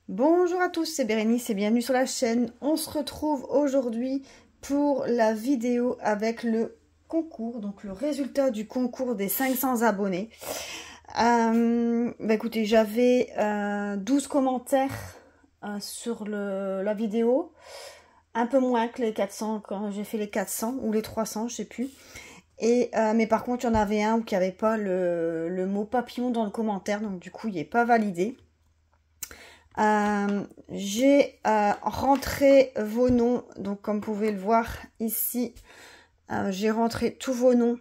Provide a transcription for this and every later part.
Bonjour à tous, c'est Bérénice et bienvenue sur la chaîne. On se retrouve aujourd'hui pour la vidéo avec le concours, donc le résultat du concours des 500 abonnés. Écoutez, j'avais 12 commentaires sur la vidéo, un peu moins que les 400 quand j'ai fait les 400 ou les 300, je sais plus. Mais par contre, il y en avait un qui n'avait pas le mot papillon dans le commentaire, donc du coup, il n'est pas validé. J'ai rentré vos noms, donc comme vous pouvez le voir ici, j'ai rentré tous vos noms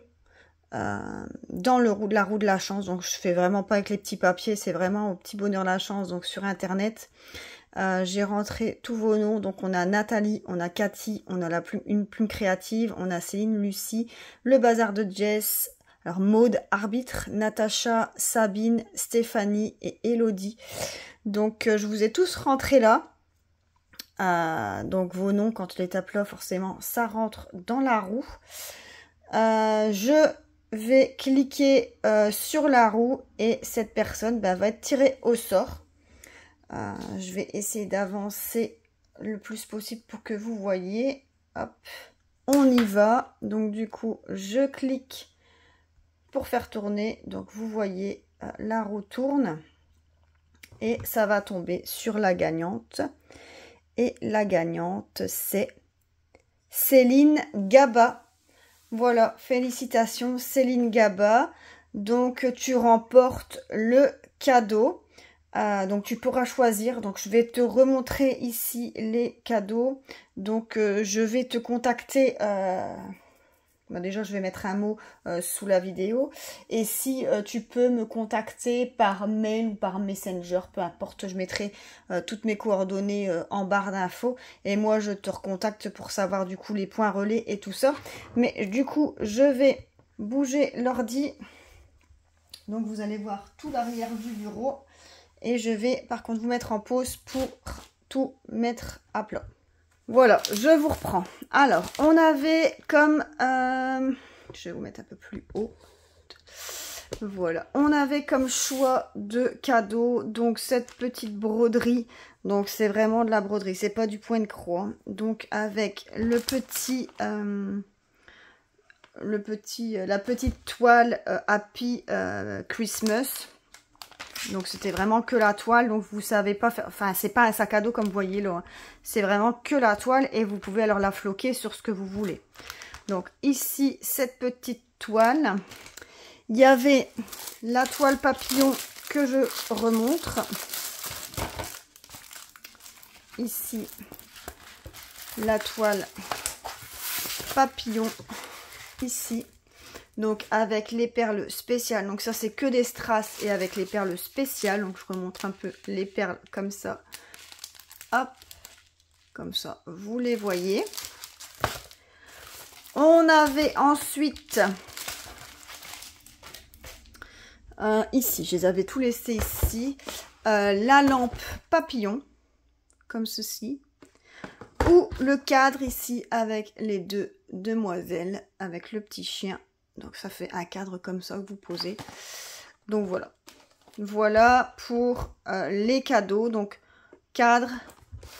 dans la roue de la chance. Donc je fais vraiment pas avec les petits papiers, c'est vraiment au petit bonheur la chance, donc sur internet. J'ai rentré tous vos noms, donc on a Nathalie, on a Cathy, on a une plume créative, on a Céline, Lucie, le bazar de Jess, alors Maude, arbitre, Natacha, Sabine, Stéphanie et Elodie. Donc je vous ai tous rentrés là. Donc vos noms, quand je les tape là, forcément, ça rentre dans la roue. Je vais cliquer sur la roue et cette personne va être tirée au sort. Je vais essayer d'avancer le plus possible pour que vous voyez. Hop, on y va. Donc du coup, je clique pour faire tourner. Donc vous voyez, la roue tourne. Et ça va tomber sur la gagnante. Et la gagnante, c'est Céline Gaba. Voilà, félicitations Céline Gaba. Donc tu remportes le cadeau. Donc tu pourras choisir. Donc je vais te remontrer ici les cadeaux. Donc je vais te contacter. Déjà, je vais mettre un mot sous la vidéo. Et si tu peux me contacter par mail ou par Messenger, peu importe, je mettrai toutes mes coordonnées en barre d'infos. Et moi, je te recontacte pour savoir du coup les points relais et tout ça. Mais du coup, je vais bouger l'ordi. Donc, vous allez voir tout l'arrière du bureau. Et je vais par contre vous mettre en pause pour tout mettre à plat. Voilà, je vous reprends. Alors, on avait comme... je vais vous mettre un peu plus haut. Voilà, on avait comme choix de cadeau, donc cette petite broderie. Donc, c'est vraiment de la broderie, c'est pas du point de croix. Donc, avec la petite toile Happy Christmas. Donc c'était vraiment que la toile, donc vous savez pas faire, enfin c'est pas un sac à dos comme vous voyez là, hein. C'est vraiment que la toile et vous pouvez alors la floquer sur ce que vous voulez. Donc ici cette petite toile, il y avait la toile papillon que je remontre. Ici la toile papillon, ici. Donc avec les perles spéciales, donc ça c'est que des strass et avec les perles spéciales, donc je remontre un peu les perles comme ça, hop, comme ça, vous les voyez. On avait ensuite, ici, je les avais tous laissés ici, la lampe papillon, comme ceci, ou le cadre ici avec les deux demoiselles, avec le petit chien. Donc ça fait un cadre comme ça que vous posez. Donc voilà. Voilà pour les cadeaux. Donc cadre,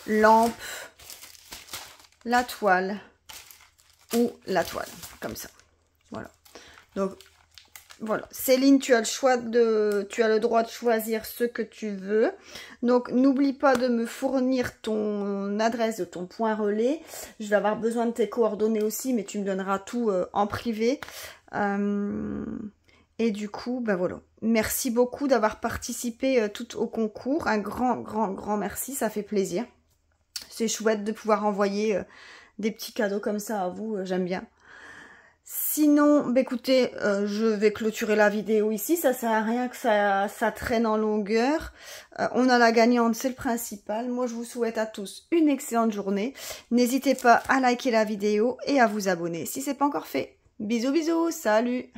lampe, la toile ou la toile. Comme ça. Voilà. Donc voilà. Céline, tu as le droit de choisir ce que tu veux. Donc n'oublie pas de me fournir ton adresse de ton point relais. Je vais avoir besoin de tes coordonnées aussi, mais tu me donneras tout en privé. Et du coup, ben voilà. Merci beaucoup d'avoir participé tout au concours. Un grand merci, ça fait plaisir. C'est chouette de pouvoir envoyer des petits cadeaux comme ça à vous, j'aime bien. Sinon, bah écoutez, je vais clôturer la vidéo ici. Ça sert à rien que ça traîne en longueur. On a la gagnante, c'est le principal. Moi, je vous souhaite à tous une excellente journée. N'hésitez pas à liker la vidéo et à vous abonner si ce n'est pas encore fait. Bisous, bisous, salut!